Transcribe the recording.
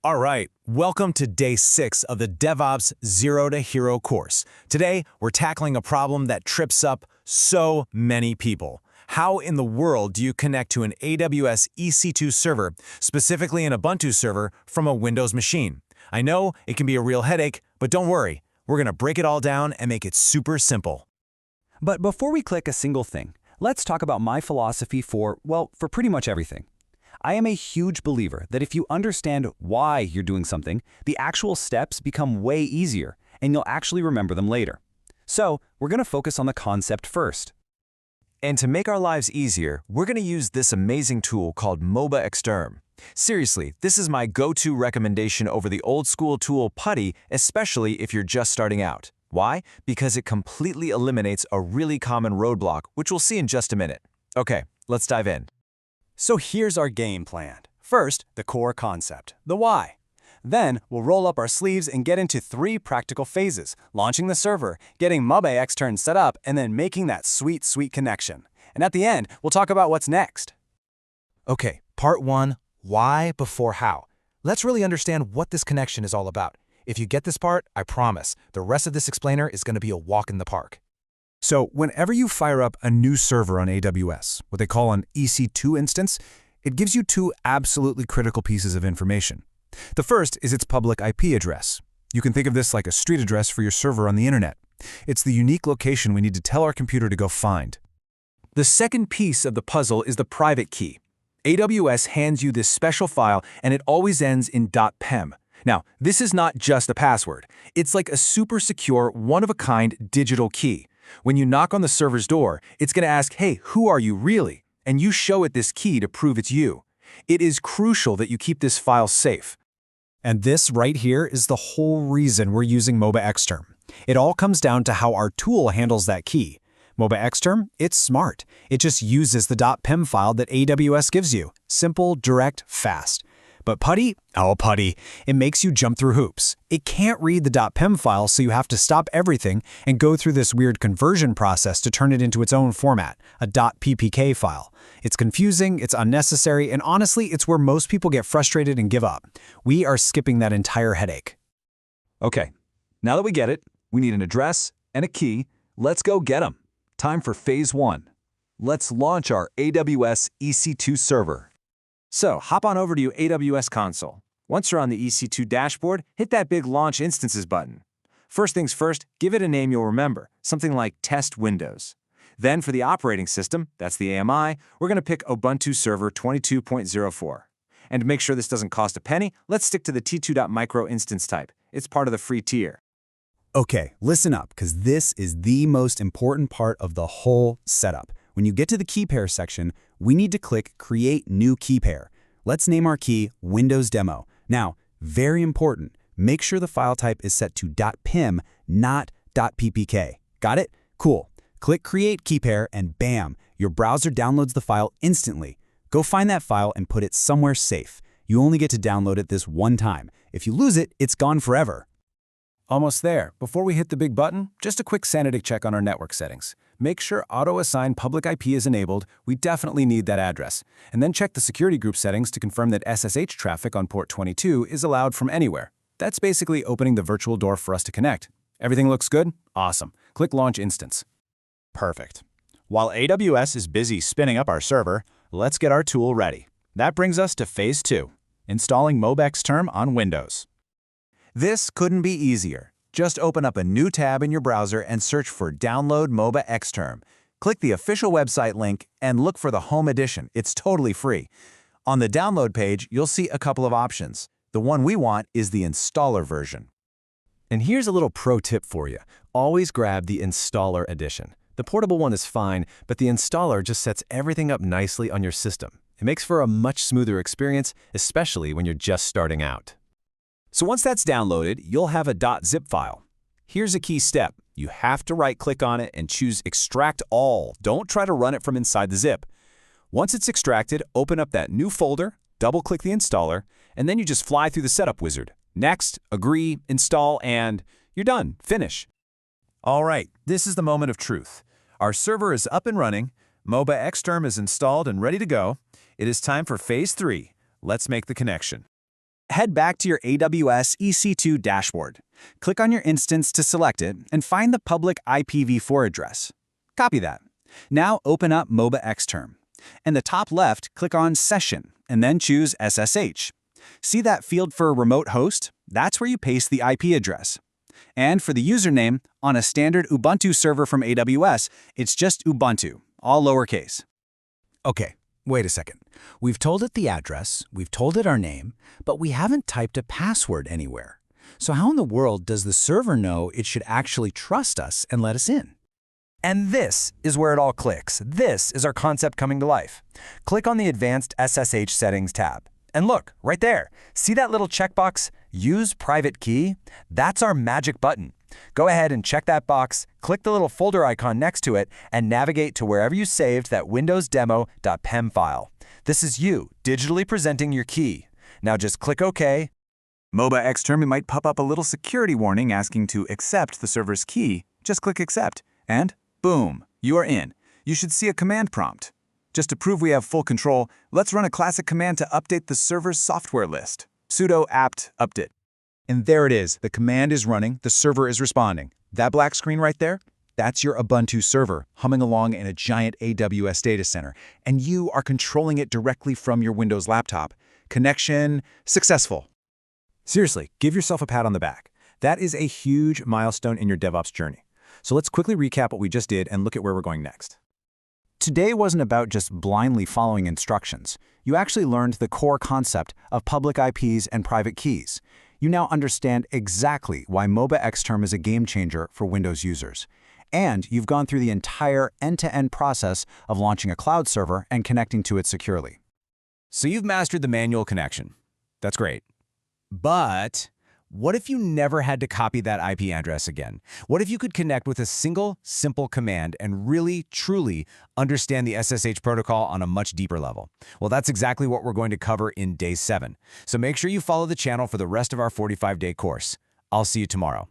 All right, welcome to day 6 of the DevOps Zero to Hero course. Today, we're tackling a problem that trips up so many people. How in the world do you connect to an AWS EC2 server, specifically an Ubuntu server, from a Windows machine? I know it can be a real headache, but don't worry. We're going to break it all down and make it super simple. But before we click a single thing, let's talk about my philosophy for pretty much everything. I am a huge believer that if you understand why you're doing something, the actual steps become way easier, and you'll actually remember them later. So, we're going to focus on the concept first. And to make our lives easier, we're going to use this amazing tool called MOBAXTERM. Seriously, this is my go-to recommendation over the old-school tool PuTTY, especially if you're just starting out. Why? Because it completely eliminates a really common roadblock, which we'll see in just a minute. Okay, let's dive in. So here's our game plan. First, the core concept, the why. Then, we'll roll up our sleeves and get into 3 practical phases: launching the server, getting MOBAXTERM set up, and then making that sweet connection. And at the end, we'll talk about what's next. Okay, part 1, why before how. Let's really understand what this connection is all about. If you get this part, I promise, the rest of this explainer is going to be a walk in the park. So whenever you fire up a new server on AWS, what they call an EC2 instance, it gives you 2 absolutely critical pieces of information. The first is its public IP address. You can think of this like a street address for your server on the internet. It's the unique location we need to tell our computer to go find. The second piece of the puzzle is the private key. AWS hands you this special file, and it always ends in .pem. Now, this is not just a password. It's like a super secure, one-of-a-kind digital key. When you knock on the server's door, it's going to ask, hey, who are you really? And you show it this key to prove it's you. It is crucial that you keep this file safe. And this right here is the whole reason we're using MOBAXTERM. It all comes down to how our tool handles that key. MOBAXTERM, it's smart. It just uses the .pem file that AWS gives you. Simple, direct, fast. But PuTTY? Oh, PuTTY. It makes you jump through hoops. It can't read the .pem file, so you have to stop everything and go through this weird conversion process to turn it into its own format, a .ppk file. It's confusing, it's unnecessary, and honestly, it's where most people get frustrated and give up. We are skipping that entire headache. Okay, now that we get it, we need an address and a key. Let's go get them. Time for phase 1. Let's launch our AWS EC2 server. So hop on over to your AWS console. Once you're on the EC2 dashboard, hit that big Launch Instances button. First things first, give it a name you'll remember, something like Test Windows. Then for the operating system, that's the AMI, we're going to pick Ubuntu Server 22.04. And to make sure this doesn't cost a penny, let's stick to the t2.micro instance type. It's part of the free tier. Okay, listen up, because this is the most important part of the whole setup. When you get to the key pair section, we need to click Create New Key Pair. Let's name our key Windows Demo. Now, very important, make sure the file type is set to .pem, not .ppk. Got it? Cool. Click Create Key Pair and bam, your browser downloads the file instantly. Go find that file and put it somewhere safe. You only get to download it this one time. If you lose it, it's gone forever. Almost there. Before we hit the big button, just a quick sanity check on our network settings. Make sure auto-assign public IP is enabled. We definitely need that address. And then check the security group settings to confirm that SSH traffic on port 22 is allowed from anywhere. That's basically opening the virtual door for us to connect. Everything looks good? Awesome. Click Launch Instance. Perfect. While AWS is busy spinning up our server, let's get our tool ready. That brings us to phase 2, installing MOBAXTERM on Windows. This couldn't be easier. Just open up a new tab in your browser and search for Download MOBAXTERM. Click the official website link and look for the Home Edition. It's totally free. On the download page, you'll see a couple of options. The one we want is the installer version. And here's a little pro tip for you. Always grab the installer edition. The portable one is fine, but the installer just sets everything up nicely on your system. It makes for a much smoother experience, especially when you're just starting out. So once that's downloaded, you'll have a .zip file. Here's a key step. You have to right-click on it and choose Extract All. Don't try to run it from inside the zip. Once it's extracted, open up that new folder, double-click the installer, and then you just fly through the setup wizard. Next, agree, install, and you're done. Finish. All right, this is the moment of truth. Our server is up and running. MOBAXTERM is installed and ready to go. It is time for phase 3. Let's make the connection. Head back to your AWS EC2 dashboard. Click on your instance to select it and find the public IPv4 address. Copy that. Now open up MOBAXTERM. In the top left, click on Session and then choose SSH. See that field for remote host? That's where you paste the IP address. And for the username, on a standard Ubuntu server from AWS, it's just Ubuntu, all lowercase. Okay, wait a second. We've told it the address, we've told it our name, but we haven't typed a password anywhere. So how in the world does the server know it should actually trust us and let us in? And this is where it all clicks. This is our concept coming to life. Click on the Advanced SSH Settings tab. And look, right there, see that little checkbox, Use Private Key? That's our magic button. Go ahead and check that box, click the little folder icon next to it, and navigate to wherever you saved that windowsdemo.pem file. This is you, digitally presenting your key. Now just click OK. MOBAXTERM might pop up a little security warning asking to accept the server's key. Just click Accept, and boom, you are in. You should see a command prompt. Just to prove we have full control, let's run a classic command to update the server's software list. Sudo apt update. And there it is. The command is running, the server is responding. That black screen right there? That's your Ubuntu server, humming along in a giant AWS data center, and you are controlling it directly from your Windows laptop. Connection successful. Seriously, give yourself a pat on the back. That is a huge milestone in your DevOps journey. So let's quickly recap what we just did and look at where we're going next. Today wasn't about just blindly following instructions. You actually learned the core concept of public IPs and private keys. You now understand exactly why MOBAXTERM is a game changer for Windows users. And you've gone through the entire end-to-end process of launching a cloud server and connecting to it securely. So you've mastered the manual connection. That's great. But what if you never had to copy that IP address again? What if you could connect with a single, simple command and really, truly understand the SSH protocol on a much deeper level? Well, that's exactly what we're going to cover in Day 7. So make sure you follow the channel for the rest of our 45-day course. I'll see you tomorrow.